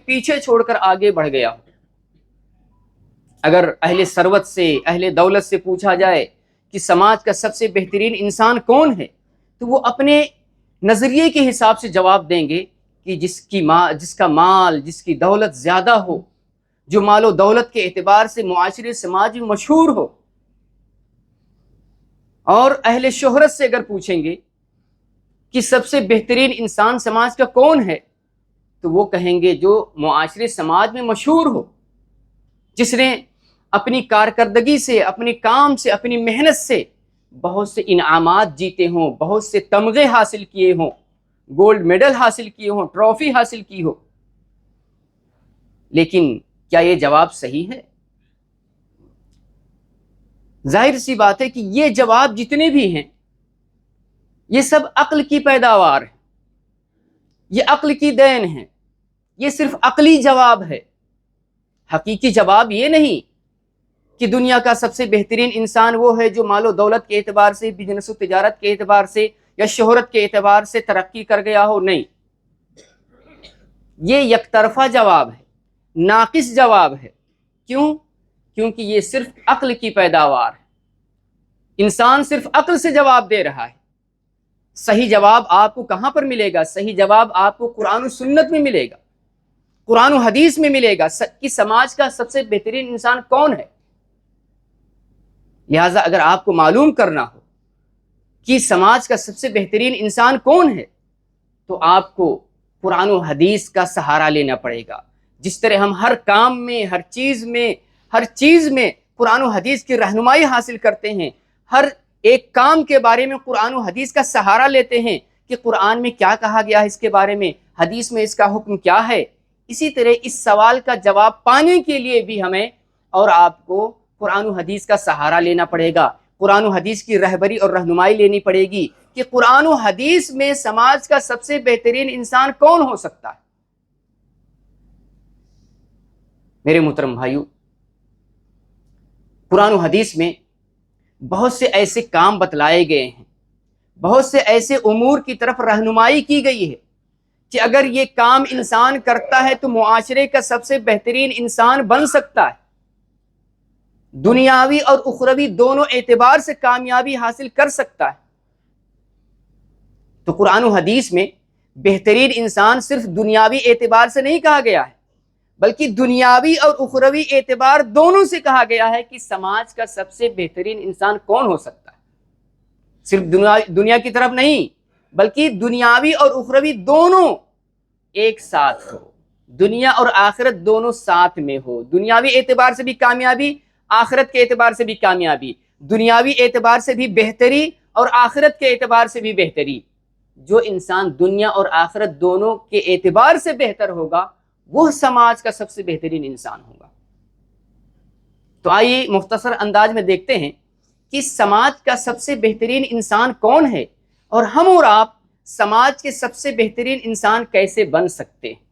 پیچھے چھوڑ کر آگے بڑھ گیا ہو۔ اگر اہل ثروت سے، اہل دولت سے پوچھا جائے کہ سماج کا سب سے بہترین انسان کون ہے، تو وہ اپنے نظریے کے حساب سے جواب دیں گے کہ جس کا مال، جس کی دولت زیادہ ہو، جو مال و دولت کے اعتبار سے معاشرے سماج میں مشہور ہو۔ اور اہل شہرت سے اگر پوچھیں گے کہ سب سے بہترین انسان سماج کا کون ہے، تو وہ کہیں گے جو معاشرے سماج میں مشہور ہو، جس نے اپنی کارکردگی سے، اپنے کام سے، اپنی محنت سے بہت سے انعامات جیتے ہوں، بہت سے تمغے حاصل کیے ہوں، گولڈ میڈل حاصل کیے ہوں، ٹرافی حاصل کی ہو۔ لیکن کیا یہ جواب صحیح ہے؟ ظاہر سی بات ہے کہ یہ جواب جتنے بھی ہیں یہ سب عقل کی پیداوار ہے، یہ عقل کی دین ہے، یہ صرف عقلی جواب ہے۔ حقیقی جواب یہ نہیں کہ دنیا کا سب سے بہترین انسان وہ ہے جو مال و دولت کے اعتبار سے، بزنس و تجارت کے اعتبار سے یا شہرت کے اعتبار سے ترقی کر گیا ہو۔ نہیں، یہ یک طرفہ جواب ہے، ناقص جواب ہے۔ کیوں؟ کیونکہ یہ صرف عقل کی پیداوار ہے، انسان صرف عقل سے جواب دے رہا ہے۔ صحیح جواب آپ کو کہاں پر ملے گا؟ صحیح جواب آپ کو قرآن و سنت میں ملے گا، قرآن و حدیث میں ملے گا کہ سماج کا سب سے بہترین انسان کون ہے۔ لہٰذا اگر آپ کو معلوم کرنا ہو کہ سماج کا سب سے بہترین انسان کون ہے، تو آپ کو قرآن و حدیث کا سہارا لینا پڑے گا۔ جس طرح ہم ہر کام میں، ہر چیز میں قرآن و حدیث کی رہنمائی حاصل کرتے ہیں، ہر ایک کام کے بارے میں قرآن و حدیث کا سہارا لیتے ہیں کہ قرآن میں کیا کہا گیا ہے اس کے بارے میں، حدیث میں اس کا حکم کیا ہے، اسی طرح اس سوال کا جواب پانے کے لیے بھی ہمیں اور آپ کو قرآن و حدیث کا سہارا لینا پڑے گا، قرآن و حدیث کی رہبری اور رہنمائی لینی پڑے گی کہ قرآن و حدیث میں سماج کا سب سے بہترین انسان کون ہو سکتا ہے۔ میرے محترم بھائیو، قرآن و حدیث میں بہت سے ایسے کام بتلائے گئے ہیں، بہت سے ایسے امور کی طرف رہنمائی کی گئی ہے کہ اگر یہ کام انسان کرتا ہے تو معاشرے کا سب سے بہترین انسان بن سکتا ہے، دنیاوی اور اخروی دونوں اعتبار سے کامیابی حاصل کر سکتا ہے۔ تو قرآن و حدیث میں بہترین انسان صرف دنیاوی اعتبار سے نہیں کہا گیا ہے، بلکہ دنیاوی اور اخروی اعتبار دونوں سے کہا گیا ہے کہ سماج کا سب سے بہترین انسان کون ہو سکتا ہے۔ صرف دنیا کی طرف نہیں، بلکہ دنیاوی اور اخروی دونوں ایک ساتھ ہو، دنیا اور آخرت دونوں ساتھ میں ہو، دنیاوی اعتبار سے بھی کامیابی، آخرت کے اعتبار سے بھی کامیابی، دنیاوی اعتبار سے بھی بہتری اور آخرت کے اعتبار سے بھی بہتری۔ جو انسان دنیا اور آخرت دونوں کے اعتبار سے بہتر ہوگا وہ سماج کا سب سے بہترین انسان ہوگا۔ تو آئیے مختصر انداز میں دیکھتے ہیں کہ سماج کا سب سے بہترین انسان کون ہے اور ہم اور آپ سماج کے سب سے بہترین انسان کیسے بن سکتے ہیں۔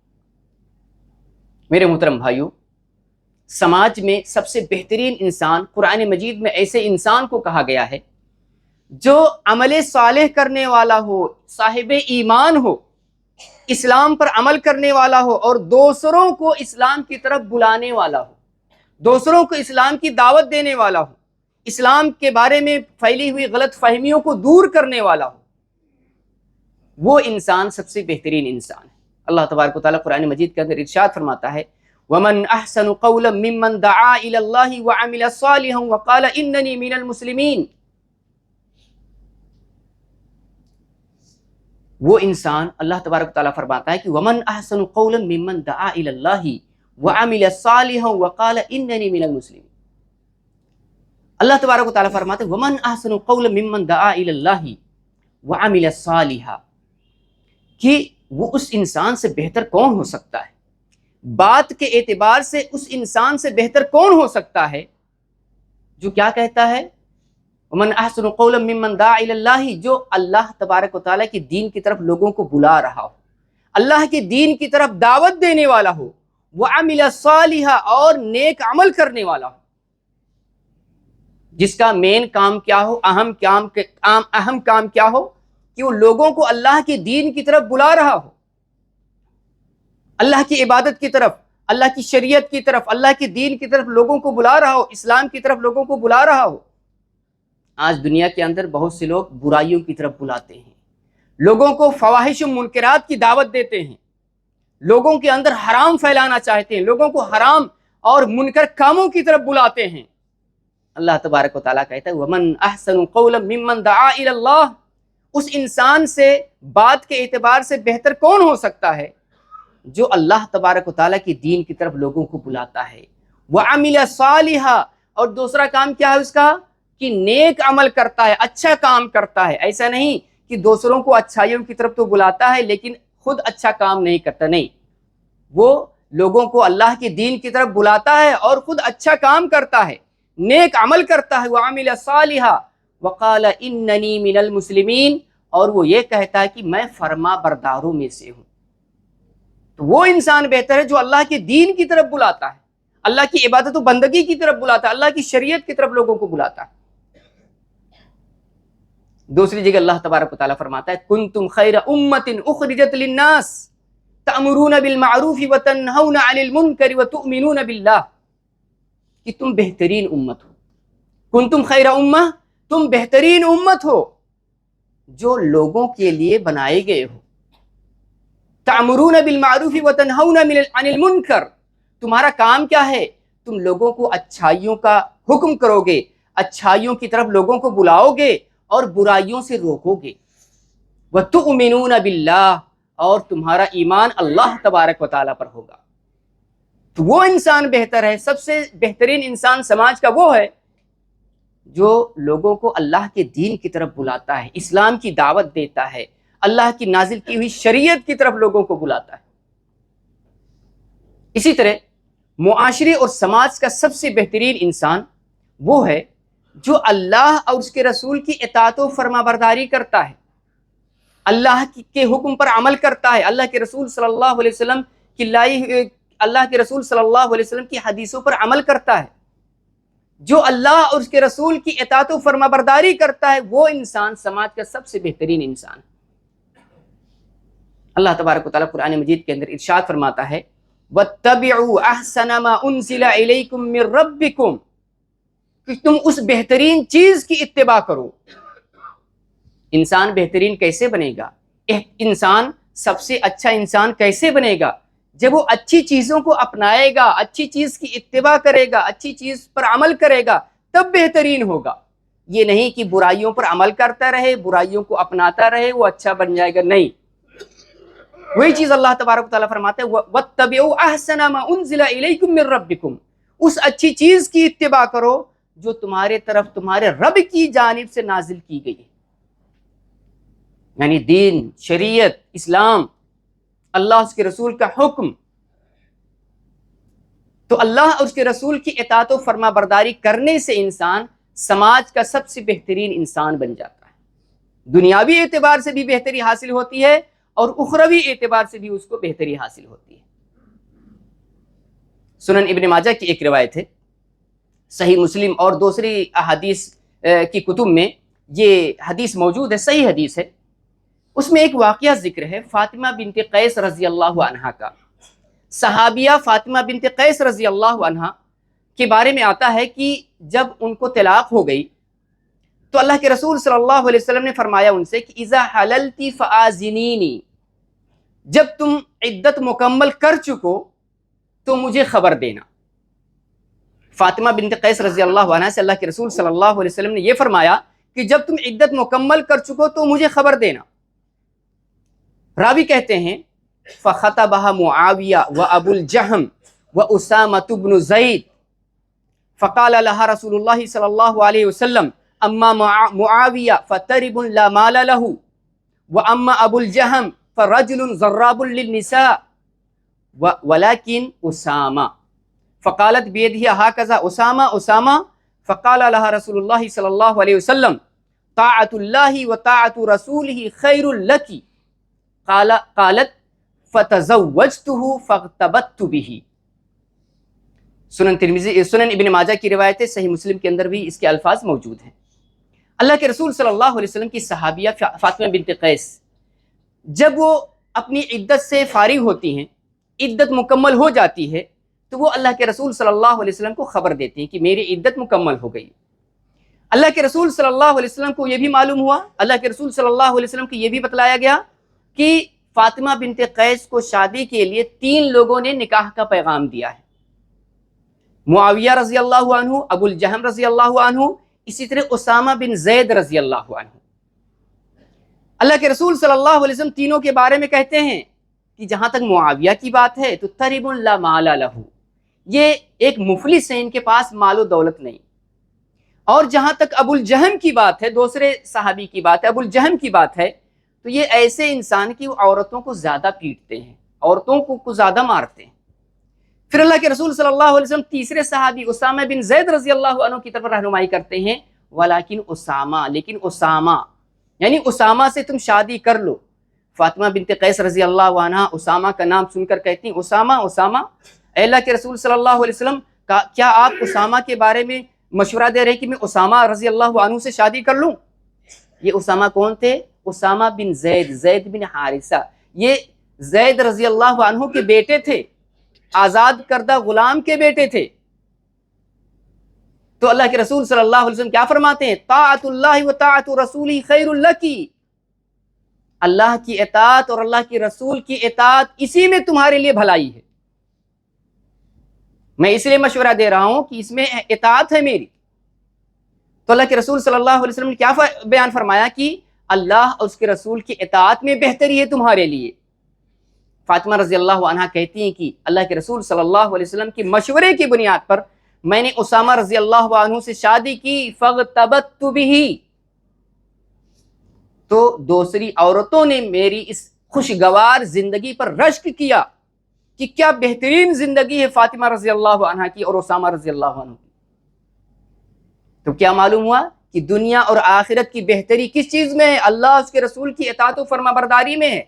میرے محترم بھائیوں، سماج میں سب سے بہترین انسان قرآن مجید میں ایسے انسان کو کہا گیا ہے جو عمل صالح کرنے والا ہو، صاحب ایمان ہو، اسلام پر عمل کرنے والا ہو اور دوسروں کو اسلام کی طرف بلانے والا ہو، دوسروں کو اسلام کی دعوت دینے والا ہو، اسلام کے بارے میں پھیلی ہوئی غلط فہمیوں کو دور کرنے والا ہو، وہ انسان سب سے بہترین انسان ہے۔ اللہ تبارک و تعالیٰ قرآن مجید کے اندر ارشاد فرماتا ہے وَمَنْ أَحْسَنُ قَوْلًا مِّمَّنْ دَعَا إِلَى اللَّهِ وَعَمِلَ صَالِحًا وَقَالَ إِنَّنِي مِنَ الْمُسْلِمِينَ۔ وہ انسان، اللہ تبارک و تعالیٰ فرماتا ہے کہ وَمَنْ أَحْسَنُ قَوْلًا مِّمَّنْ دَعَا إِلَى اللَّهِ وَعَمِلَ صَالِحًا وَقَالَ إِنَّنِي مِنَ الْمُسْلِمِينَ۔ اللہ تبارک و تعالیٰ فرماتے ہیں وَمَنْ أَحْسَنُ قَوْلًا مِّمَّنْ دَعَا إِلَى اللَّهِ وَعَمِلَ صَالِحًا، کہ وہ اس انسان سے بہتر کون ہو سکتا ہے، بات کے اعتبار سے اس انسان سے بہتر کون ہو سکتا ہے جو کیا کہتا ہے وَمَنْ أَحْسَنُ قَوْلًا مِّمَّنْ دَعَا إِلَى اللَّهِ، جو اللہ تبارک و تعالیٰ کی دین کی طرف لوگوں کو بلا رہا ہو، اللہ کے دین کی طرف دعوت دینے والا ہو، وَعَمِلَ صَالِحًا، اور نیک عمل کرنے والا ہو، جس کا مین کام کیا ہو، اہم کام کیا ہو کہ وہ لوگوں کو اللہ کے دین کی طرف بلا رہا ہو۔ اللہ کی عبادت کی طرف، اللہ کی شریعت کی طرف، اللہ کے دین کی طرف لوگوں کو بلا رہا ہو، اسلام کی طرف لوگوں کو بلا رہا ہو۔ آج دنیا کے اندر بہت سے لوگ برائیوں کی طرف بلاتے ہیں، لوگوں کو فواحش و منکرات کی دعوت دیتے ہیں، لوگوں کے اندر حرام پھیلانا چاہتے ہیں، لوگوں کو حرام اور منکر کاموں کی طرف بلاتے ہیں۔ اللہ تبارک و تعالیٰ کہتا ہے وَمَنْ أَحْسَنُ قَوْلًا مِّمَّنْ دَعَا إِلَى اللَّهِ، اس انسان سے بات کے اعتبار سے بہتر کون ہو سکتا ہے جو اللہ تبارک و تعالیٰ کی دین کی طرف لوگوں کو بلاتا ہے۔ وَعَمِلَ صَالِحًا، اور دوسرا کام کیا ہے اس کا کہ نیک عمل کرتا ہے، اچھا کام کرتا ہے۔ ایسا نہیں کہ دوسروں کو اچھائیوں کی طرف تو بلاتا ہے لیکن خود اچھا کام نہیں کرتا، نہیں، وہ لوگوں کو اللہ کے دین کی طرف بلاتا ہے اور خود اچھا کام کرتا ہے، نیک عمل کرتا ہے۔ وَعَمِلَ صَالِحًا وَقَالَ إِنَّنِي مِنَ الْمُسْلِمِينَ، اور وہ یہ کہتا ہے کہ میں فرما برداروں میں سے ہوں۔ تو وہ انسان بہتر ہے جو اللہ کے دین کی طرف بلاتا ہے، اللہ کی عبادت و بندگی کی طرف بلاتا ہے، اللہ کی شریعت کی طرف لوگوں کو بلاتا ہے۔ دوسری جگہ اللہ تبارک و تعالیٰ فرماتا ہے کنتم خیر امت اخرجت للناس تأمرون بالمعروف وتنہون عن المنکر وتؤمنون باللہ، کہ تم بہترین امت ہو، کنتم خیر امہ، تم بہترین امت ہو جو لوگوں کے لیے بنائے گئے ہو۔ تأمرون بالمعروف وتنہون عن المنکر، تمہارا کام کیا ہے؟ تم لوگوں کو اچھائیوں کا حکم کرو گے، اچھائیوں کی طرف لوگوں کو بلاؤ گے اور برائیوں سے روکو گے۔ وَتُؤْمِنُونَ بِاللَّهِ، اور تمہارا ایمان اللہ تبارک و تعالیٰ پر ہوگا۔ تو وہ انسان بہتر ہے، سب سے بہترین انسان سماج کا وہ ہے جو لوگوں کو اللہ کے دین کی طرف بلاتا ہے، اسلام کی دعوت دیتا ہے، اللہ کی نازل کی ہوئی شریعت کی طرف لوگوں کو بلاتا ہے۔ اسی طرح معاشرے اور سماج کا سب سے بہترین انسان وہ ہے جو اللہ اور اس کے رسول کی اطاعت و فرما برداری کرتا ہے، اللہ کے حکم پر عمل کرتا ہے، اللہ کے رسول صلی اللہ علیہ وسلم کی اللہ کے رسول صلی اللہ علیہ وسلم کی حدیثوں پر عمل کرتا ہے۔ جو اللہ اور اس کے رسول کی اطاعت و فرما برداری کرتا ہے وہ انسان سماج کا سب سے بہترین انسان۔ اللہ تبارک و تعالیٰ قرآن مجید کے اندر ارشاد فرماتا ہے وَاتَّبِعُوا أَحْسَنَ مَا أُنزِلَ إِلَيْكُم مِّن رَبِّكُم، کہ تم اس بہترین چیز کی اتباع کرو۔ انسان بہترین کیسے بنے گا؟ انسان سب سے اچھا انسان کیسے بنے گا؟ جب وہ اچھی چیزوں کو اپنائے گا، اچھی چیز کی اتباع کرے گا، اچھی چیز پر عمل کرے گا، تب بہترین ہوگا۔ یہ نہیں کہ برائیوں پر عمل کرتا رہے، برائیوں کو اپناتا رہے وہ اچھا بن جائے گا، نہیں۔ وہی چیز اللہ تبارک و تعالیٰ فرماتے ہیں وَاتَّبِعُوا أَحْسَنَ مَا أُنزِلَ إِلَيْكُم مِّن رَبِّكُم، اس اچھی چیز کی اتباع کرو جو تمہارے طرف تمہارے رب کی جانب سے نازل کی گئی ہے، یعنی دین، شریعت، اسلام، اللہ اس کے رسول کا حکم۔ تو اللہ اور اس کے رسول کی اطاعت و فرما برداری کرنے سے انسان سماج کا سب سے بہترین انسان بن جاتا ہے، دنیاوی اعتبار سے بھی بہتری حاصل ہوتی ہے اور اخروی اعتبار سے بھی اس کو بہتری حاصل ہوتی ہے۔ سنن ابن ماجہ کی ایک روایت ہے، صحیح مسلم اور دوسری احادیث کی کتب میں یہ حدیث موجود ہے، صحیح حدیث ہے۔ اس میں ایک واقعہ ذکر ہے فاطمہ بنت قیس رضی اللہ عنہا کا۔ صحابیہ فاطمہ بنت قیس رضی اللہ عنہا کے بارے میں آتا ہے کہ جب ان کو طلاق ہو گئی تو اللہ کے رسول صلی اللہ علیہ وسلم نے فرمایا ان سے کہ اذا حللتی فآذنینی، جب تم عدت مکمل کر چکو تو مجھے خبر دینا۔ فاطمہ بنت قیس رضی اللہ عنہ سے اللہ کے رسول صلی اللہ علیہ وسلم نے یہ فرمایا کہ جب تم عدت مکمل کر چکو تو مجھے خبر دینا۔ راوی کہتے ہیں فخطبها معاویہ وابو الجہم واسامة بن زید فقال لها رسول اللہ صلی اللہ علیہ وسلم اما معاویہ فترب لا مال له واما ابو الجہم فرجل ضراب للنساء ولكن اسامہ فقالت بيده هكذا اسامہ فقال لها رسول اللہ صلی اللہ علیہ وسلم طاعت اللہ وطاعت رسولہ خیر لک قالت فتزوجته فاغتبطت به۔ سنن ابن ماجہ کی روایت ہے، صحیح مسلم کے اندر بھی اس کے الفاظ موجود ہیں۔ اللہ کے رسول صلی اللہ علیہ وسلم کی صحابیہ فاطمہ بنت قیس جب وہ اپنی عدت سے فارغ ہوتی ہیں عدت مکمل ہو جاتی ہے تو وہ اللہ کے رسول صلی اللہ علیہ وسلم کو خبر دیتے ہیں کہ میری عدت مکمل ہو گئی۔ اللہ کے رسول صلی اللہ علیہ وسلم کو یہ بھی معلوم ہوا، اللہ کے رسول صلی اللہ علیہ وسلم کو یہ بھی بتلایا گیا کہ فاطمہ بنت قیس کو شادی کے لیے 3 لوگوں نے نکاح کا پیغام دیا ہے، معاویہ رضی اللہ عنہ، ابو الجہم رضی اللہ عنہ، اسی طرح اسامہ بن زید رضی اللہ عنہ۔ اللہ کے رسول صلی اللہ علیہ وسلم تینوں کے بارے میں کہتے ہیں کہ جہاں تک معاویہ کی بات ہے تو ترب لا مال لہ، یہ ایک مفلس ہے، ان کے پاس مال و دولت نہیں۔ اور جہاں تک ابو الجہم کی بات ہے، دوسرے صحابی کی بات ہے، ابو الجہم کی بات ہے، تو یہ ایسے انسان کی عورتوں کو زیادہ پیٹتے ہیں، عورتوں کو زیادہ مارتے ہیں۔ پھر اللہ کے رسول صلی اللہ علیہ وسلم تیسرے صحابی اسامہ بن زید رضی اللہ عنہ کی طرف رہنمائی کرتے ہیں، ولیکن اسامہ، لیکن اسامہ، یعنی اسامہ سے تم شادی کر لو۔ فاطمہ بنت قیس رضی اللہ عنہ اسامہ کا نام سن کر کہتی ہیں، اسامہ اسامہ، اے اللہ کے رسول صلی اللہ علیہ وسلم، کیا آپ اسامہ کے بارے میں مشورہ دے رہے ہیں کہ میں اسامہ رضی اللہ عنہ سے شادی کر لوں؟ یہ اسامہ کون تھے؟ اسامہ بن زید، زید بن حارثہ، یہ زید رضی اللہ عنہ کے بیٹے تھے، آزاد کردہ غلام کے بیٹے تھے۔ تو اللہ کے رسول صلی اللہ علیہ وسلم کیا فرماتے ہیں؟ طاعت اللہ و طاعت رسولہ خیر لکی، اللہ کی اطاعت اور اللہ کی رسول کی اطاعت اسی میں تمہارے لیے بھلائی ہے۔ میں اس لیے مشورہ دے رہا ہوں کہ اس میں اطاعت ہے میری۔ تو اللہ کے رسول صلی اللہ علیہ وسلم نے کیا بیان فرمایا کہ اللہ اور اس کے رسول کی اطاعت میں بہتری ہے تمہارے لیے۔ فاطمہ رضی اللہ عنہا کہتی ہیں کہ اللہ کے رسول صلی اللہ علیہ وسلم کی مشورے کی بنیاد پر میں نے اسامہ رضی اللہ عنہ سے شادی کی، فاغتبت بہ، تو دوسری عورتوں نے میری اس خوشگوار زندگی پر رشک کیا کہ کیا بہترین زندگی ہے فاطمہ رضی اللہ عنہ کی اور اسامہ رضی اللہ عنہ کی۔ تو کیا معلوم ہوا کہ دنیا اور آخرت کی بہتری کس چیز میں ہے؟ اللہ اس کے رسول کی اطاعت و فرما برداری میں ہے۔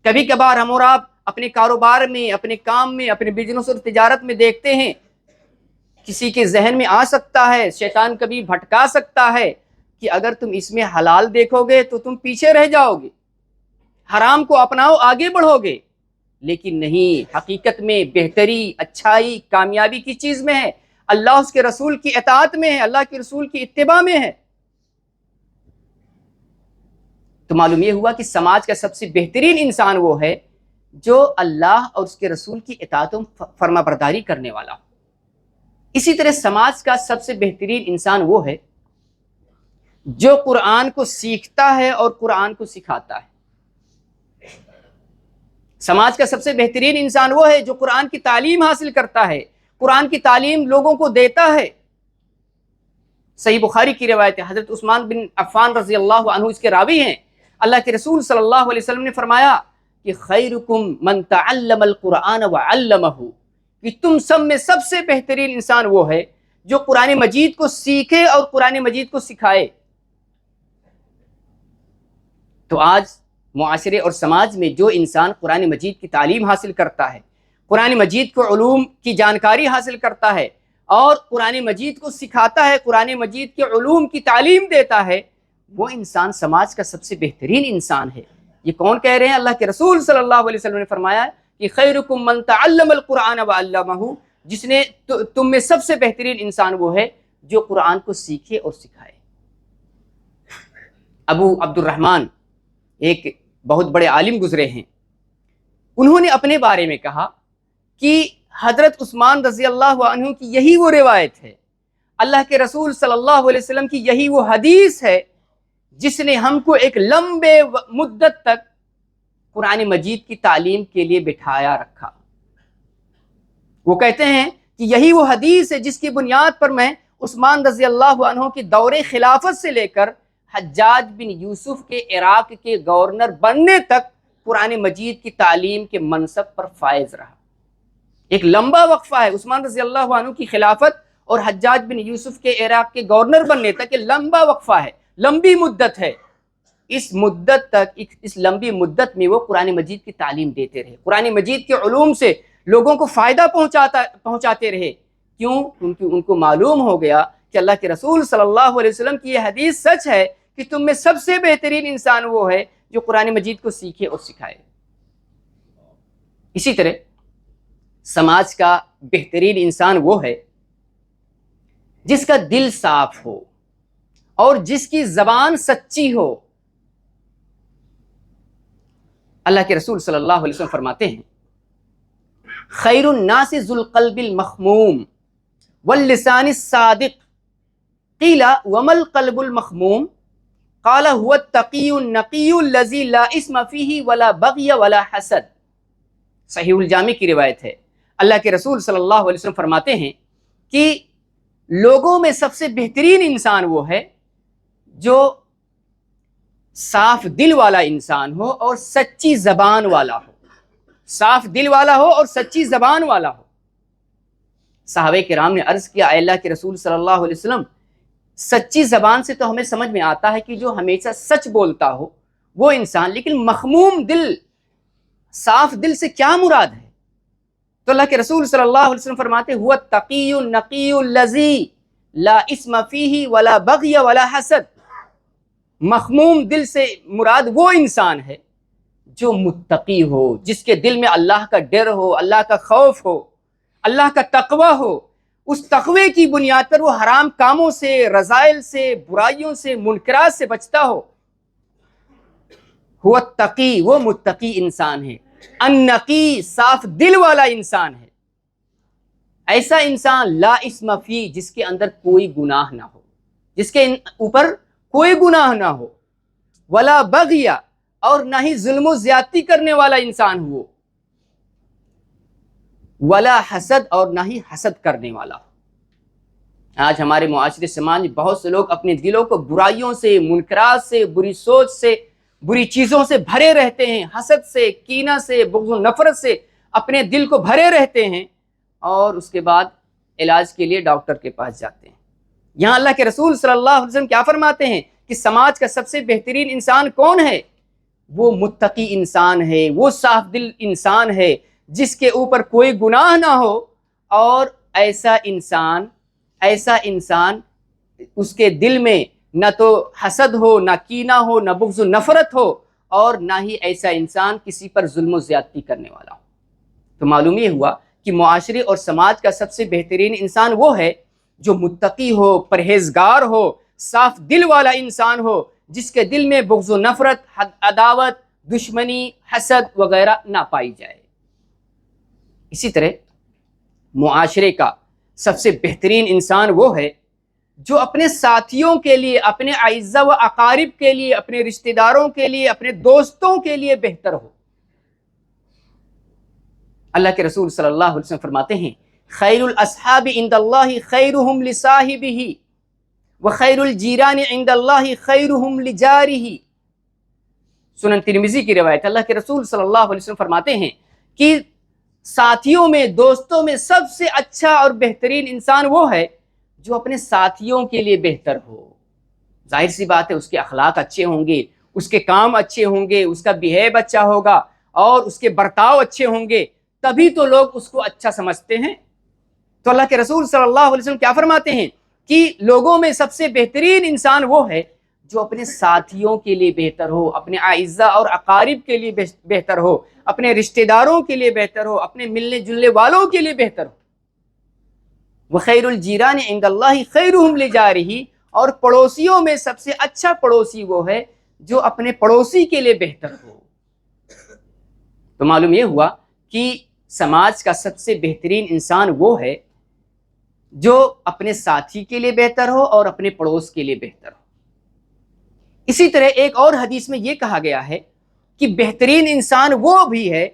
کبھی کبھار ہم اور آپ اپنے کاروبار میں، اپنے کام میں، اپنے بزنس اور تجارت میں دیکھتے ہیں، کسی کے ذہن میں آ سکتا ہے، شیطان کبھی بھٹکا سکتا ہے کہ اگر تم اس میں حلال دیکھو گے تو تم پیچھے رہ جاؤ گے، حرام کو اپناؤ آگے بڑھو گے۔ لیکن نہیں، حقیقت میں بہتری، اچھائی، کامیابی کس چیز میں ہے؟ اللہ اس کے رسول کی اطاعت میں ہے، اللہ کے رسول کی اتباع میں ہے۔ تو معلوم یہ ہوا کہ سماج کا سب سے بہترین انسان وہ ہے جو اللہ اور اس کے رسول کی اطاعت و فرما برداری کرنے والا ہو۔ اسی طرح سماج کا سب سے بہترین انسان وہ ہے جو قرآن کو سیکھتا ہے اور قرآن کو سکھاتا ہے۔ سماج کا سب سے بہترین انسان وہ ہے جو قرآن کی تعلیم حاصل کرتا ہے، قرآن کی تعلیم لوگوں کو دیتا ہے۔ صحیح بخاری کی روایت ہے، حضرت عثمان بن عفان رضی اللہ عنہ اس کے راوی ہیں، اللہ کے رسول صلی اللہ علیہ وسلم نے فرمایا کہ خیرکم من تعلم القرآن وعلمہ، کہ تم سب میں سب سے بہترین انسان وہ ہے جو قرآن مجید کو سیکھے اور قرآن مجید کو سکھائے۔ تو آج معاشرے اور سماج میں جو انسان قرآن مجید کی تعلیم حاصل کرتا ہے، قرآن مجید کو علوم کی جانکاری حاصل کرتا ہے اور قرآن مجید کو سکھاتا ہے، قرآن مجید کے علوم کی تعلیم دیتا ہے، وہ انسان سماج کا سب سے بہترین انسان ہے۔ یہ کون کہہ رہے ہیں؟ اللہ کے رسول صلی اللہ علیہ وسلم نے فرمایا کہ خیرکم من تعلم القرآن وعلمہ، جس نے تم میں سب سے بہترین انسان وہ ہے جو قرآن کو سیکھے اور سکھائے۔ ابو عبد الرحمن ایک بہت بڑے عالم گزرے ہیں، انہوں نے اپنے بارے میں کہا کہ حضرت عثمان رضی اللہ عنہ کی یہی وہ روایت ہے، اللہ کے رسول صلی اللہ علیہ وسلم کی یہی وہ حدیث ہے جس نے ہم کو ایک لمبے مدت تک قرآن مجید کی تعلیم کے لیے بٹھایا رکھا۔ وہ کہتے ہیں کہ یہی وہ حدیث ہے جس کی بنیاد پر میں عثمان رضی اللہ عنہ کی دور خلافت سے لے کر حجاج بن یوسف کے عراق کے گورنر بننے تک قرآن مجید کی تعلیم کے منصب پر فائز رہا۔ ایک لمبا وقفہ ہے عثمان رضی اللہ عنہ کی خلافت اور حجاج بن یوسف کے عراق کے گورنر بننے تک، یہ لمبا وقفہ ہے، لمبی مدت ہے۔ اس مدت تک، اس لمبی مدت میں وہ قرآن مجید کی تعلیم دیتے رہے، قرآن مجید کے علوم سے لوگوں کو فائدہ پہنچاتے رہے۔ کیوں؟ کیونکہ ان کو معلوم ہو گیا کہ اللہ کے رسول صلی اللہ علیہ وسلم کی یہ حدیث سچ ہے کہ تم میں سب سے بہترین انسان وہ ہے جو قرآن مجید کو سیکھے اور سکھائے۔ اسی طرح سماج کا بہترین انسان وہ ہے جس کا دل صاف ہو اور جس کی زبان سچی ہو۔ اللہ کے رسول صلی اللہ علیہ وسلم فرماتے ہیں خیر الناس ذو القلب المخموم واللسان الصادق قیل وما القلب المخموم قال هو التقی النقی الذی لا اسم فیہ ولا بغی ولا حسد۔ صحیح الجامع کی روایت ہے۔ اللہ کے رسول صلی اللہ علیہ وسلم فرماتے ہیں کہ لوگوں میں سب سے بہترین انسان وہ ہے جو صاف دل والا انسان ہو اور سچی زبان والا ہو، صاف دل والا ہو اور سچی زبان والا ہو۔ صحابہ کرام نے عرض کیا اے اللہ کے رسول صلی اللہ علیہ وسلم، سچی زبان سے تو ہمیں سمجھ میں آتا ہے کہ جو ہمیشہ سچ بولتا ہو وہ انسان، لیکن مخموم دل، صاف دل سے کیا مراد ہے؟ تو اللہ کے رسول صلی اللہ علیہ وسلم فرماتے هو التقی النقی الذی لا اسم فیہ ولا بغی ولا حسد۔ مخموم دل سے مراد وہ انسان ہے جو متقی ہو، جس کے دل میں اللہ کا ڈر ہو، اللہ کا خوف ہو، اللہ کا تقوی ہو، اس تقوی کی بنیاد پر وہ حرام کاموں سے، رذائل سے، برائیوں سے، منکرات سے بچتا ہو۔ هو التقی، وہ متقی انسان ہے۔ النقی، صاف دل والا انسان ہے۔ ایسا انسان لا اسم فی، جس کے اندر کوئی گناہ نہ ہو، جس کے اوپر کوئی گناہ نہ ہو، ولا بغیہ، اور نہ ہی ظلم و زیادتی کرنے والا انسان ہو، ولا حسد، اور نہ ہی حسد کرنے والا ہو۔ آج ہمارے معاشرے سماج میں بہت سے لوگ اپنے دلوں کو برائیوں سے، منکرات سے، بری سوچ سے، بری چیزوں سے بھرے رہتے ہیں، حسد سے، کینہ سے، بغض و نفرت سے اپنے دل کو بھرے رہتے ہیں، اور اس کے بعد علاج کے لیے ڈاکٹر کے پاس جاتے ہیں۔ یہاں اللہ کے رسول صلی اللہ علیہ وسلم کیا فرماتے ہیں کہ سماج کا سب سے بہترین انسان کون ہے؟ وہ متقی انسان ہے، وہ صاف دل انسان ہے جس کے اوپر کوئی گناہ نہ ہو، اور ایسا انسان اس کے دل میں نہ تو حسد ہو، نہ کینہ ہو، نہ بغض و نفرت ہو، اور نہ ہی ایسا انسان کسی پر ظلم و زیادتی کرنے والا ہو۔ تو معلوم یہ ہوا کہ معاشرے اور سماج کا سب سے بہترین انسان وہ ہے جو متقی ہو، پرہیزگار ہو، صاف دل والا انسان ہو، جس کے دل میں بغض و نفرت، عداوت، دشمنی، حسد وغیرہ نہ پائی جائے۔ اسی طرح معاشرے کا سب سے بہترین انسان وہ ہے جو اپنے ساتھیوں کے لیے، اپنے اعزاء و اقارب کے لیے، اپنے رشتہ داروں کے لیے، اپنے دوستوں کے لیے بہتر ہو۔ اللہ کے رسول صلی اللہ علیہ وسلم فرماتے ہیں خیر الاصحاب عند اللہ خیرہم لصاحبہ وخیر الجیران عند اللہ خیرہم لجارہ۔ سنن ترمذی کی روایت، اللہ کے رسول صلی اللہ علیہ وسلم فرماتے ہیں کہ ساتھیوں میں، دوستوں میں سب سے اچھا اور بہترین انسان وہ ہے جو اپنے ساتھیوں کے لیے بہتر ہو۔ ظاہر سی بات ہے اس کے اخلاق اچھے ہوں گے، اس کے کام اچھے ہوں گے، اس کا بیہیو اچھا ہوگا، اور اس کے برتاؤ اچھے ہوں گے، تبھی تو لوگ اس کو اچھا سمجھتے ہیں۔ تو اللہ کے رسول صلی اللہ علیہ وسلم کیا فرماتے ہیں کہ لوگوں میں سب سے بہترین انسان وہ ہے جو اپنے ساتھیوں کے لیے بہتر ہو، اپنے اعزاء اور اقارب کے لیے بہتر ہو، اپنے رشتہ داروں کے لیے بہتر ہو، اپنے ملنے جلنے والوں کے لیے بہتر ہو۔ وخیر الجیران عند اللہ خیرہم لجارہ، اور پڑوسیوں میں سب سے اچھا پڑوسی وہ ہے جو اپنے پڑوسی کے لیے بہتر ہو۔ تو معلوم یہ ہوا کہ سماج کا سب سے بہترین انسان وہ ہے جو اپنے ساتھی کے لیے بہتر ہو اور اپنے پڑوس کے لیے بہتر ہو۔ اسی طرح ایک اور حدیث میں یہ کہا گیا ہے کہ بہترین انسان وہ بھی ہے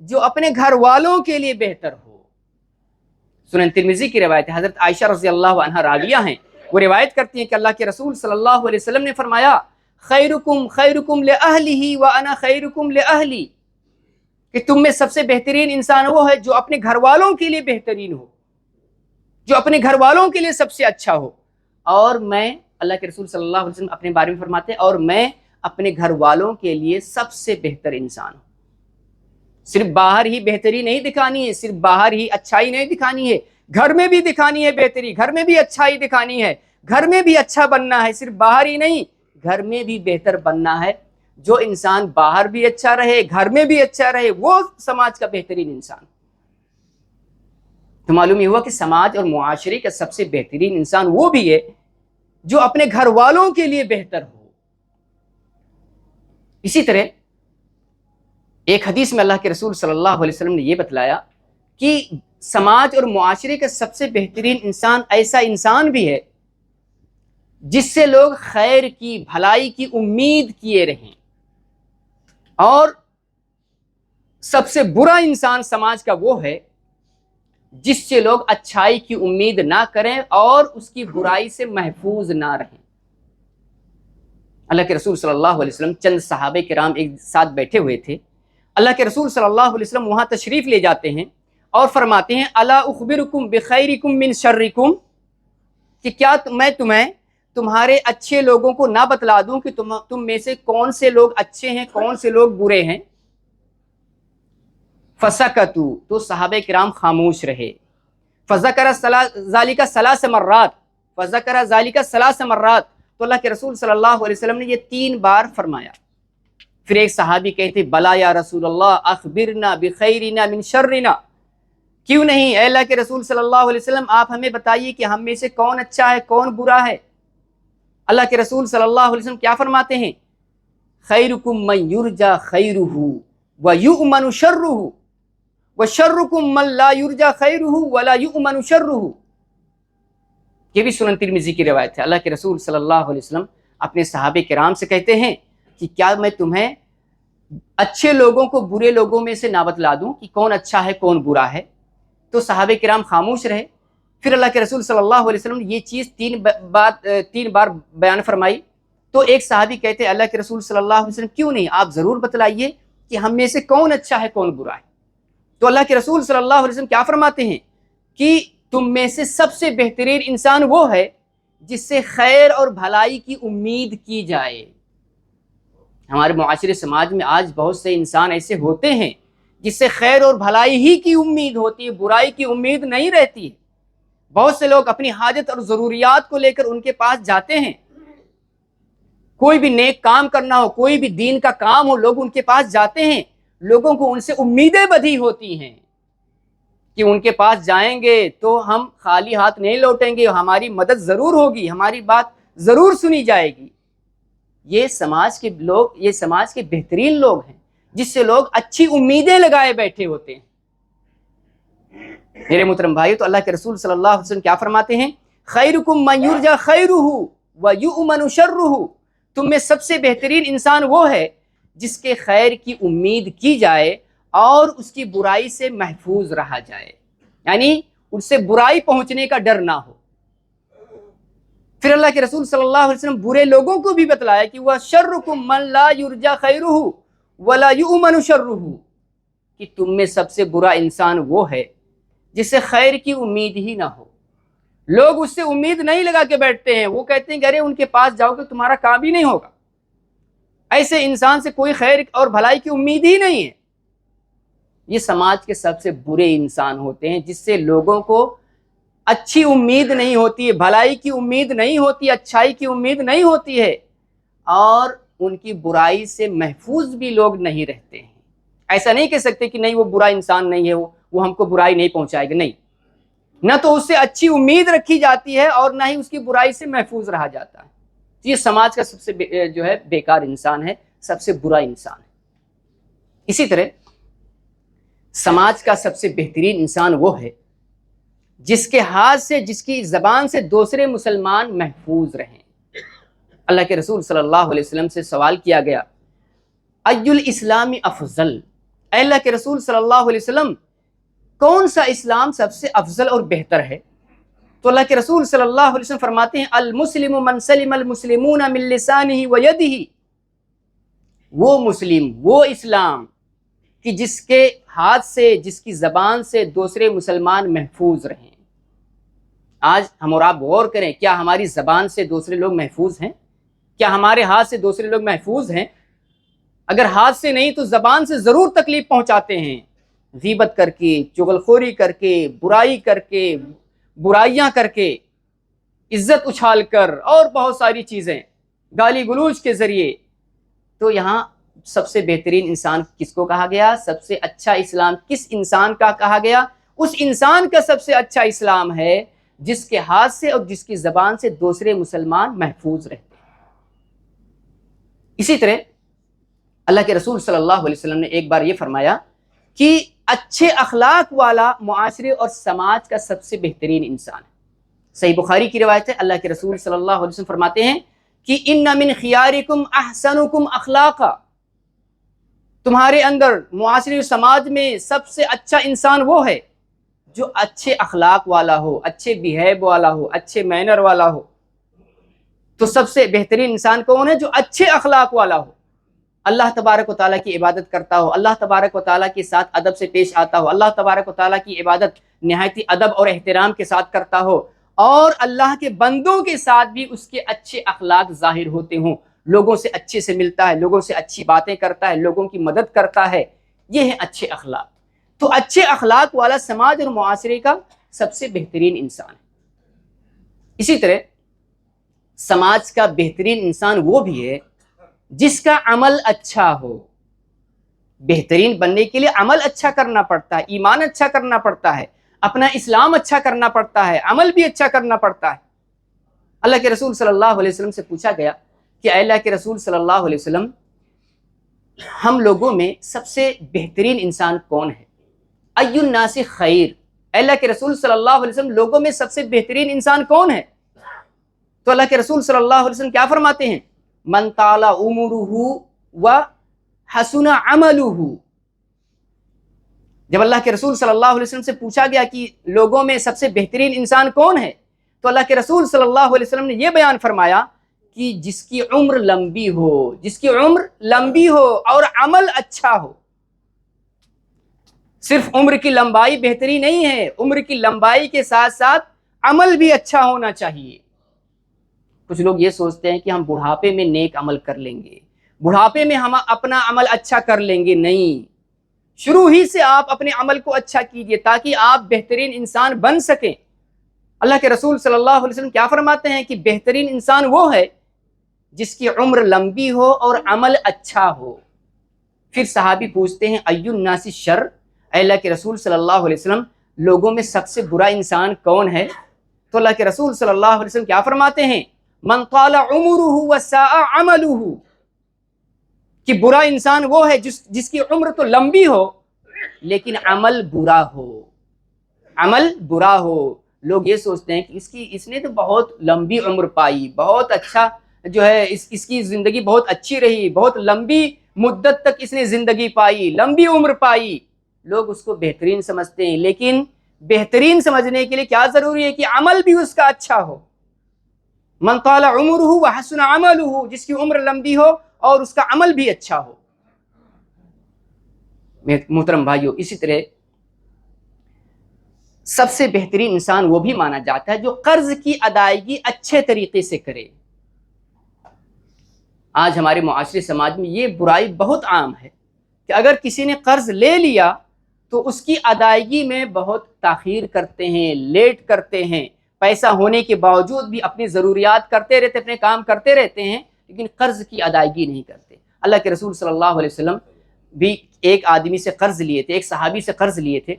جو اپنے گھر والوں کے لیے بہتر ہو۔ سنن ترمذی کی روایت ہے، حضرت عائشہ رضی اللہ عنہا راویہ ہیں، وہ روایت کرتی ہیں کہ اللہ کے رسول صلی اللہ علیہ وسلم نے فرمایا خیرکم خیرکم لأہلہ وانا خیرکم لأہلی، کہ تم میں سب سے بہترین انسان وہ ہے جو اپنے گھر والوں کے لیے بہترین ہو، جو اپنے گھر والوں کے لیے سب سے اچھا ہو، اور میں، اللہ کے رسول صلی اللہ علیہ وسلم اپنے بارے میں فرماتے ہیں، اور میں اپنے گھر والوں کے لیے سب سے بہتر انسان ہوں۔ صرف باہر ہی بہتری نہیں دکھانی ہے، صرف باہر ہی اچھائی نہیں دکھانی ہے، گھر میں بھی دکھانی ہے بہتری، گھر میں بھی اچھائی دکھانی ہے، گھر میں بھی اچھا بننا ہے، صرف باہر ہی نہیں، گھر میں بھی بہتر بننا ہے۔ جو انسان باہر بھی اچھا رہے، گھر میں بھی اچھا رہے، وہ سماج کا بہترین انسان۔ تو معلوم یہ ہوا کہ سماج اور معاشرے کا سب سے بہترین انسان وہ بھی ہے جو اپنے گھر والوں کے لیے بہتر ہو۔ اسی طرح ایک حدیث میں اللہ کے رسول صلی اللہ علیہ وسلم نے یہ بتلایا کہ سماج اور معاشرے کا سب سے بہترین انسان ایسا انسان بھی ہے جس سے لوگ خیر کی، بھلائی کی امید کیے رہیں، اور سب سے برا انسان سماج کا وہ ہے جس سے لوگ اچھائی کی امید نہ کریں اور اس کی برائی سے محفوظ نہ رہیں۔ اللہ کے رسول صلی اللہ علیہ وسلم چند صحابہ کرام ایک ساتھ بیٹھے ہوئے تھے۔ اللہ کے رسول صلی اللہ علیہ وسلم وہاں تشریف لے جاتے ہیں اور فرماتے ہیں الا اخبرکم بخیرکم من شرکم، کہ کیا میں تمہیں تمہارے اچھے لوگوں کو نہ بتلا دوں کہ تم میں سے کون سے لوگ اچھے ہیں، کون سے لوگ برے ہیں؟ فسکتوا، تو صحابہ کرام خاموش رہے۔ فذکر ذالک ثلاث مرات، فذکر ذالک ثلاث مرات، تو اللہ کے رسول صلی اللہ علیہ وسلم نے یہ 3 بار فرمایا۔ پھر ایک صحابی کہتے بلا یا رسول اللہ اخبرنا بخیرنا من شرنا، کیوں نہیں اے اللہ کے رسول صلی اللہ علیہ وسلم آپ ہمیں بتائیے کہ ہم میں سے کون اچھا ہے کون برا ہے۔ اللہ کے رسول صلی اللہ علیہ وسلم کیا فرماتے ہیں؟ خیرکم من یرجا خیرہ ویؤمن شرہ وشرکم من لا یرجا خیرہ ولا یؤمن شرہ۔ یہ بھی سنن ترمذی کی روایت ہے۔ اللہ کے رسول صلی اللہ علیہ وسلم اپنے صحابہ کرام سے کہتے ہیں کہ کیا میں تمہیں اچھے لوگوں کو برے لوگوں میں سے نہ بتلا دوں کہ کون اچھا ہے کون برا ہے؟ تو صحابہ کرام خاموش رہے۔ پھر اللہ کے رسول صلی اللہ علیہ وسلم نے یہ چیز 3 بار بیان فرمائی۔ تو ایک صحابی کہتے اللہ کے رسول صلی اللہ علیہ وسلم کیوں نہیں، آپ ضرور بتلائیے کہ ہم میں سے کون اچھا ہے کون برا ہے۔ تو اللہ کے رسول صلی اللہ علیہ وسلم کیا فرماتے ہیں کہ تم میں سے سب سے بہترین انسان وہ ہے جس سے خیر اور بھلائی کی امید کی جائے۔ ہمارے معاشرے سماج میں آج بہت سے انسان ایسے ہوتے ہیں جس سے خیر اور بھلائی ہی کی امید ہوتی ہے، برائی کی امید نہیں رہتی ہے۔ بہت سے لوگ اپنی حاجت اور ضروریات کو لے کر ان کے پاس جاتے ہیں، کوئی بھی نیک کام کرنا ہو، کوئی بھی دین کا کام ہو، لوگ ان کے پاس جاتے ہیں، لوگوں کو ان سے امیدیں بدھی ہوتی ہیں کہ ان کے پاس جائیں گے تو ہم خالی ہاتھ نہیں لوٹیں گے، ہماری مدد ضرور ہوگی، ہماری بات ضرور سنی جائے گی۔ یہ سماج کے لوگ، یہ سماج کے بہترین لوگ ہیں جس سے لوگ اچھی امیدیں لگائے بیٹھے ہوتے ہیں۔ میرے محترم بھائیو، تو اللہ کے رسول صلی اللہ علیہ وسلم کیا فرماتے ہیں؟ خیرکم من یرجا خیرہ ویؤمن شرہ، تم میں سب سے بہترین انسان وہ ہے جس کے خیر کی امید کی جائے اور اس کی برائی سے محفوظ رہا جائے، یعنی اس سے برائی پہنچنے کا ڈر نہ ہو۔ پھر اللہ کے رسول صلی اللہ علیہ وسلم برے لوگوں کو بھی بتلایا کہ وہ شرکم من لا یرجا خیرہ ولا یؤمن شرہ، کہ تم میں سب سے برا انسان وہ ہے جس سے خیر کی امید ہی نہ ہو، لوگ اس سے امید نہیں لگا کے بیٹھتے ہیں، وہ کہتے ہیں کہ ارے ان کے پاس جاؤ کہ تمہارا کام ہی نہیں ہوگا۔ ایسے انسان سے کوئی خیر اور بھلائی کی امید ہی نہیں ہے۔ یہ سماج کے سب سے برے انسان ہوتے ہیں جس سے لوگوں کو اچھی امید نہیں ہوتی ہے، بھلائی کی امید نہیں ہوتی، اچھائی کی امید نہیں ہوتی ہے، اور ان کی برائی سے محفوظ بھی لوگ نہیں رہتے ہیں۔ ایسا نہیں کہہ سکتے کہ نہیں وہ برا انسان نہیں ہے، وہ ہم کو برائی نہیں پہنچائے گا، نہیں، نہ تو اس سے اچھی امید رکھی جاتی ہے اور نہ ہی اس کی برائی سے محفوظ رہا جاتا ہے۔ یہ سماج کا سب سے جو ہے بیکار انسان ہے، سب سے برا انسان ہے۔ اسی طرح سماج کا سب سے بہترین انسان وہ ہے جس کے ہاتھ سے، جس کی زبان سے دوسرے مسلمان محفوظ رہیں۔ اللہ کے رسول صلی اللہ علیہ وسلم سے سوال کیا گیا ای الاسلام افضل، اے اللہ کے رسول صلی اللہ علیہ وسلم کون سا اسلام سب سے افضل اور بہتر ہے؟ تو اللہ کے رسول صلی اللہ علیہ وسلم فرماتے ہیں المسلم من سلم المسلمون من لسانہ ویدہ، وہ مسلم، وہ اسلام کہ جس کے ہاتھ سے، جس کی زبان سے دوسرے مسلمان محفوظ رہیں۔ آج ہم اور آپ غور کریں، کیا ہماری زبان سے دوسرے لوگ محفوظ ہیں؟ کیا ہمارے ہاتھ سے دوسرے لوگ محفوظ ہیں؟ اگر ہاتھ سے نہیں تو زبان سے ضرور تکلیف پہنچاتے ہیں، غیبت کر کے، چغلخوری کر کے، برائی کر کے، برائیاں کر کے، عزت اچھال کر، اور بہت ساری چیزیں، گالی گلوچ کے ذریعے۔ تو یہاں سب سے بہترین انسان کس کو کہا گیا؟ سب سے اچھا اسلام کس انسان کا کہا گیا؟ اس انسان کا سب سے اچھا اسلام ہے جس کے ہاتھ سے اور جس کی زبان سے دوسرے مسلمان محفوظ رہتے ہیں۔ اسی طرح اللہ کے رسول صلی اللہ علیہ وسلم نے ایک بار یہ فرمایا کہ اچھے اخلاق والا معاشرے اور سماج کا سب سے بہترین انسان ہے۔ صحیح بخاری کی روایت ہے، اللہ کے رسول صلی اللہ علیہ وسلم فرماتے ہیں کہ ان من خیارکم احسنکم اخلاقا، تمہارے اندر معاشرے اور سماج میں سب سے اچھا انسان وہ ہے جو اچھے اخلاق والا ہو، اچھے بیہیو والا ہو، اچھے مینر والا ہو۔ تو سب سے بہترین انسان کون ہے؟ جو اچھے اخلاق والا ہو، اللہ تبارک و تعالیٰ کی عبادت کرتا ہو، اللہ تبارک و تعالیٰ کے ساتھ ادب سے پیش آتا ہو، اللہ تبارک و تعالیٰ کی عبادت نہایتی ادب اور احترام کے ساتھ کرتا ہو، اور اللہ کے بندوں کے ساتھ بھی اس کے اچھے اخلاق ظاہر ہوتے ہوں، لوگوں سے اچھے سے ملتا ہے، لوگوں سے اچھی باتیں کرتا ہے، لوگوں کی مدد کرتا ہے، یہ ہیں اچھے اخلاق۔ تو اچھے اخلاق والا سماج اور معاشرے کا سب سے بہترین انسان ہے۔ اسی طرح سماج کا بہترین انسان وہ بھی ہے جس کا عمل اچھا ہو۔ بہترین بننے کے لیے عمل اچھا کرنا پڑتا ہے، ایمان اچھا کرنا پڑتا ہے، اپنا اسلام اچھا کرنا پڑتا ہے، عمل بھی اچھا کرنا پڑتا ہے۔ اللہ کے رسول صلی اللہ علیہ وسلم سے پوچھا گیا کہ اے اللہ کے رسول صلی اللہ علیہ وسلم، ہم لوگوں میں سب سے بہترین انسان کون ہے؟ ای الناس خیر، اے اللہ کے رسول صلی اللہ علیہ وسلم، لوگوں میں سب سے بہترین انسان کون ہے؟ تو اللہ کے رسول صلی اللہ علیہ وسلم کیا فرماتے ہیں؟ من طال عمرہ وحسن عملہ۔ جب اللہ کے رسول صلی اللہ علیہ وسلم سے پوچھا گیا کہ لوگوں میں سب سے بہترین انسان کون ہے، تو اللہ کے رسول صلی اللہ علیہ وسلم نے یہ بیان فرمایا کہ جس کی عمر لمبی ہو، جس کی عمر لمبی ہو اور عمل اچھا ہو۔ صرف عمر کی لمبائی بہتری نہیں ہے، عمر کی لمبائی کے ساتھ ساتھ عمل بھی اچھا ہونا چاہیے۔ کچھ لوگ یہ سوچتے ہیں کہ ہم بڑھاپے میں نیک عمل کر لیں گے، بڑھاپے میں ہم اپنا عمل اچھا کر لیں گے۔ نہیں، شروع ہی سے آپ اپنے عمل کو اچھا کیجئے تاکہ آپ بہترین انسان بن سکیں۔ اللہ کے رسول صلی اللہ علیہ وسلم کیا فرماتے ہیں کہ بہترین انسان وہ ہے جس کی عمر لمبی ہو اور عمل اچھا ہو۔ پھر صحابی پوچھتے ہیں ای الناس شر، اے اللہ کے رسول صلی اللہ علیہ وسلم، لوگوں میں سب سے برا انسان کون ہے؟ تو اللہ کے رسول صلی اللہ علیہ وسلم کیا فرماتے ہیں؟ من طال عمرہ وساء عملہ، کہ برا انسان وہ ہے جس کی عمر تو لمبی ہو لیکن عمل برا ہو، عمل برا ہو۔ لوگ یہ سوچتے ہیں کہ اس نے تو بہت لمبی عمر پائی، بہت اچھا جو ہے اس کی زندگی بہت اچھی رہی، بہت لمبی مدت تک اس نے زندگی پائی، لمبی عمر پائی۔ لوگ اس کو بہترین سمجھتے ہیں، لیکن بہترین سمجھنے کے لیے کیا ضروری ہے کہ عمل بھی اس کا اچھا ہو۔ من طال عمرہ وحسن عملہ، جس کی عمر لمبی ہو اور اس کا عمل بھی اچھا ہو۔ محترم بھائیو، اسی طرح سب سے بہترین انسان وہ بھی مانا جاتا ہے جو قرض کی ادائیگی اچھے طریقے سے کرے۔ آج ہمارے معاشرے سماج میں یہ برائی بہت عام ہے کہ اگر کسی نے قرض لے لیا تو اس کی ادائیگی میں بہت تاخیر کرتے ہیں، لیٹ کرتے ہیں، پیسہ ہونے کے باوجود بھی اپنی ضروریات کرتے رہتے، اپنے کام کرتے رہتے ہیں، لیکن قرض کی ادائیگی نہیں کرتے۔ اللہ کے رسول صلی اللہ علیہ وسلم بھی ایک آدمی سے قرض لیے تھے، ایک صحابی سے قرض لیے تھے،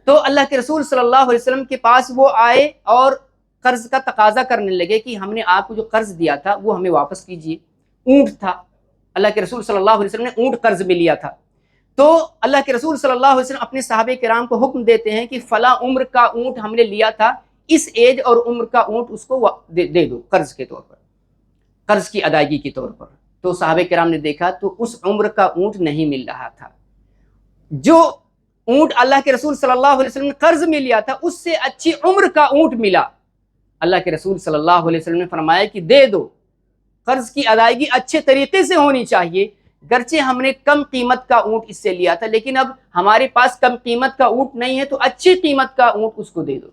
تو اللہ کے رسول صلی اللہ علیہ وسلم کے پاس وہ آئے اور قرض کا تقاضا کرنے لگے کہ ہم نے آپ کو جو قرض دیا تھا وہ ہمیں واپس کیجیے۔ اونٹ تھا، اللہ کے رسول صلی اللہ علیہ وسلم نے اونٹ قرض میں لیا تھا، تو اللہ کے رسول صلی اللہ علیہ وسلم اپنے صحابہ کرام کو حکم دیتے ہیں کہ فلاں عمر کا اونٹ ہم نے لیا تھا، اس ایج اور عمر کا اونٹ اس کو دے دو قرض کے طور پر، قرض کی ادائیگی کے طور پر۔ تو صحابہ کرام نے دیکھا تو اس عمر کا اونٹ نہیں مل رہا تھا، جو اونٹ اللہ کے رسول صلی اللہ علیہ وسلم نے قرض میں لیا تھا اس سے اچھی عمر کا اونٹ ملا۔ اللہ کے رسول صلی اللہ علیہ وسلم نے فرمایا کہ دے دو، قرض کی ادائیگی اچھے طریقے سے ہونی چاہیے، گرچہ ہم نے کم قیمت کا اونٹ اس سے لیا تھا لیکن اب ہمارے پاس کم قیمت کا اونٹ نہیں ہے تو اچھی قیمت کا اونٹ اس کو دے دو۔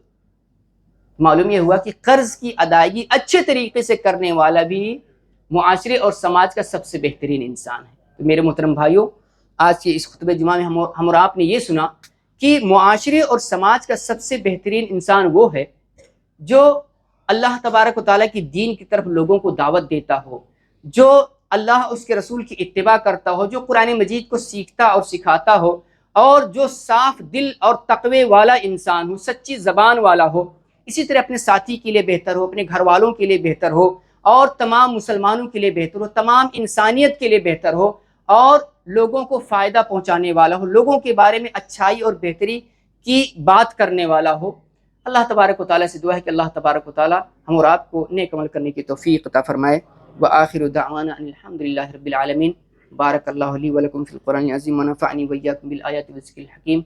معلوم یہ ہوا کہ قرض کی ادائیگی اچھے طریقے سے کرنے والا بھی معاشرے اور سماج کا سب سے بہترین انسان ہے۔ تو میرے محترم بھائیوں، آج کے اس خطبہ جمعہ میں ہم اور آپ نے یہ سنا کہ معاشرے اور سماج کا سب سے بہترین انسان وہ ہے جو اللہ تبارک و تعالیٰ کی دین کی طرف لوگوں کو دعوت دیتا ہو، جو اللہ اس کے رسول کی اتباع کرتا ہو، جو قرآن مجید کو سیکھتا اور سکھاتا ہو اور جو صاف دل اور تقوی والا انسان ہو، سچی زبان والا ہو، اسی طرح اپنے ساتھی کے لیے بہتر ہو، اپنے گھر والوں کے لیے بہتر ہو، اور تمام مسلمانوں کے لیے بہتر ہو، تمام انسانیت کے لیے بہتر ہو، اور لوگوں کو فائدہ پہنچانے والا ہو، لوگوں کے بارے میں اچھائی اور بہتری کی بات کرنے والا ہو۔ اللہ تبارک و تعالیٰ سے دعا ہے کہ اللہ تبارک و تعالیٰ ہم اور آپ کو نیک عمل کرنے کی توفیق عطا فرمائے۔ وآخر دعوانا ان الحمد للہ رب العالمین۔ بارک اللہ لی ولکم فی القرآن العظیم ونفعنی وإیاکم بالآیات والذکر الحکیم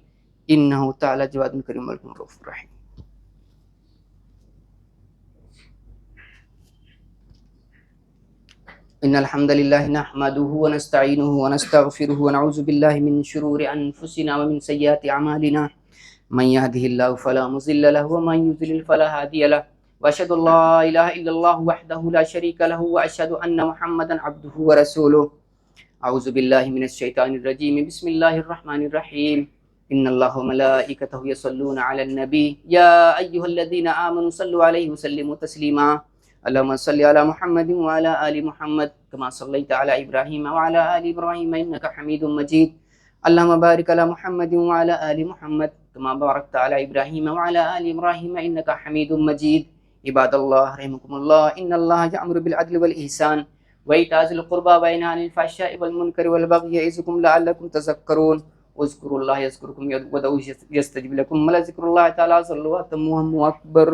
انہ تعالی جواد کریم رؤوف رحیم۔ ان الحمد للہ نحمده ونستعینه ونستغفره ونعوذ باللہ من شرور انفسنا ومن سیئات اعمالنا من يهده الله فلا مضل له ومن يضلل فلا هادي له واشهد ان لا اله الا الله وحده لا شريك له واشهد ان محمدا عبده ورسوله۔ اعوذ باللہ من الشیطان الرجیم، بسم اللہ الرحمن الرحیم۔ ان اللہ وملائکتہ یصلون علی النبی یا ایھا الذین آمنوا صلوا علیہ وسلموا تسلیما۔ اللهم صل على محمد وعلى آل محمد كما صليت على إبراهيم وعلى آل إبراهيم إنك حميد مجيد۔ اللهم بارك على محمد وعلى آل محمد كما باركت على إبراهيم وعلى آل إبراهيم إنك حميد مجيد۔ عباد الله رحمكم الله، إن الله يأمر بالعدل والإحسان وإيتاء ذي القربى وينهى عن الفحشاء والمنكر والبغي يعظكم لعلكم تذكرون۔ اذكروا الله يذكركم وادعوه يستجب لكم ولذكر الله تعالى أكبر۔